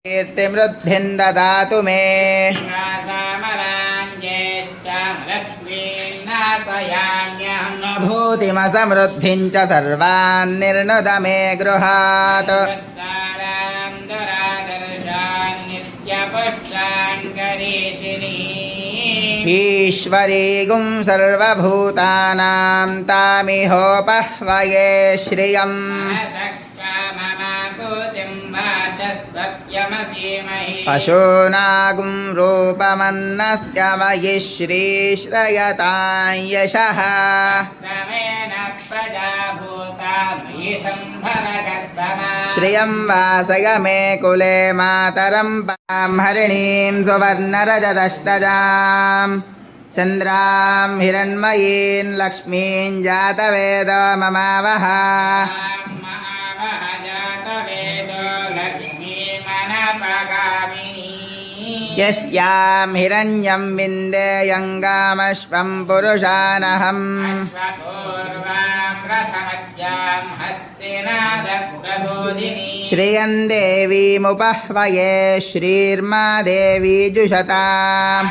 कीर्तिमृद्धिं ददातु मे भूतिमसमृद्धिं च सर्वान् निर्नुद मे गृहात् ईश्वरी गुं सर्वभूतानां तामिहोपह्वये श्रियम् पशूनागुं रूपमन्नस्य वयि श्रीश्रयतां यशः श्रियं वासय मे कुले मातरं पां हरिणीं सुवर्णरजतष्टजां चन्द्रां हिरण्मयीं लक्ष्मीं जातवेद ममावह यस्यां हिरण्यं विन्देयङ्गामश्वं पुरुषानहम् श्रियं देवीमुपह्वये श्रीर्मा देवी जुषताम्